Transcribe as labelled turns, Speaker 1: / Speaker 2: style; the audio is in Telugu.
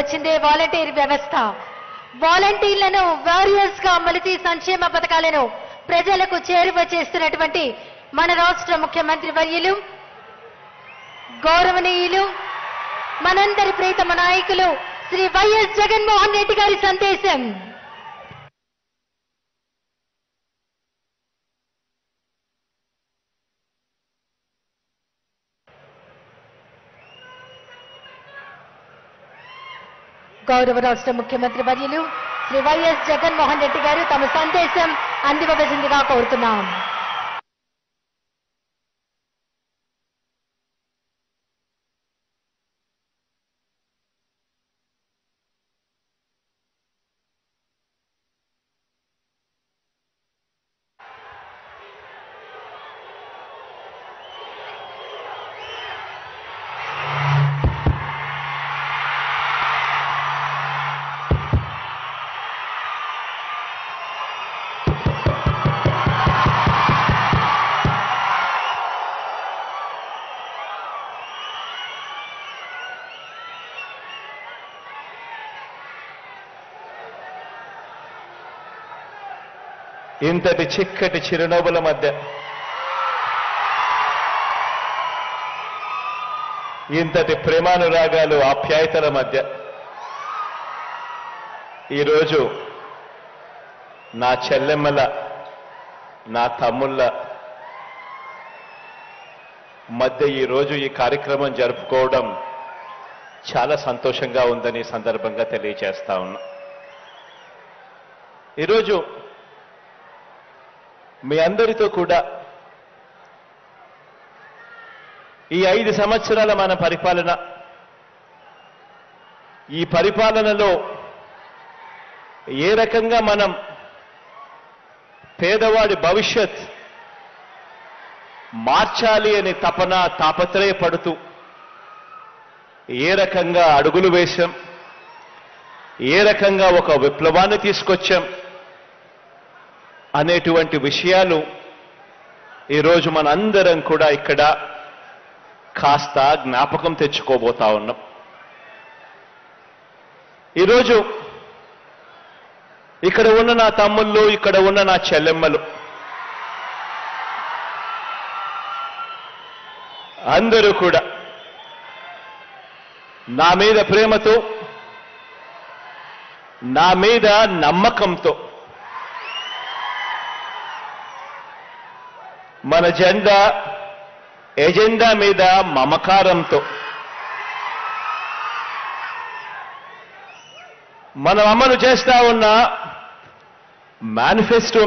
Speaker 1: వచ్చిందే వాలంటీర్ వ్యవస్థ. వాలంటీర్లను వారియర్స్ గా మలిచి సంక్షేమ పథకాలను ప్రజలకు చేరువ చేస్తున్నటువంటి మన రాష్ట్ర ముఖ్యమంత్రి వర్యులు, గౌరవనీయులు, మనందరి ప్రియతమ నాయకులు శ్రీ వైఎస్ జగన్మోహన్ రెడ్డి గారి సందేశం. గౌరవ రాష్ట్ర ముఖ్యమంత్రి వర్యులు శ్రీ వైఎస్ జగన్మోహన్ రెడ్డి గారు తమ సందేశం అందివ్వవలసిందిగా కోరుతున్నాం.
Speaker 2: ఇంతటి చిక్కటి చిరునవ్వుల మధ్య, ఇంతటి ప్రేమానురాగాలు ఆప్యాయతల మధ్య ఈరోజు నా చెల్లెమ్మల, నా తమ్ముళ్ళ మధ్య ఈరోజు ఈ కార్యక్రమం జరుపుకోవడం చాలా సంతోషంగా ఉందని సందర్భంగా తెలియజేస్తా ఉన్నా. ఈరోజు మీ అందరితో కూడా ఈ 5 సంవత్సరాల మన పరిపాలన, ఈ పరిపాలనలో ఏ రకంగా మనం పేదవాడి భవిష్యత్ మార్చాలి అని తపన తాపత్రయపడుతూ ఏ రకంగా అడుగులు వేశాం, ఏ రకంగా ఒక విప్లవాన్ని తీసుకొచ్చాం అనేటువంటి విషయాలు ఈరోజు మనందరం కూడా ఇక్కడ కాస్త జ్ఞాపకం తెచ్చుకోబోతా ఉన్నాం. ఈరోజు ఇక్కడ ఉన్న నా తమ్ముళ్ళు, ఇక్కడ ఉన్న నా చెల్లెమ్మలు అందరూ కూడా నా మీద ప్రేమతో, నా మీద నమ్మకంతో మన ఎజెండా మీద మమకారంతో మనం అమలు చేస్తా ఉన్న మేనిఫెస్టో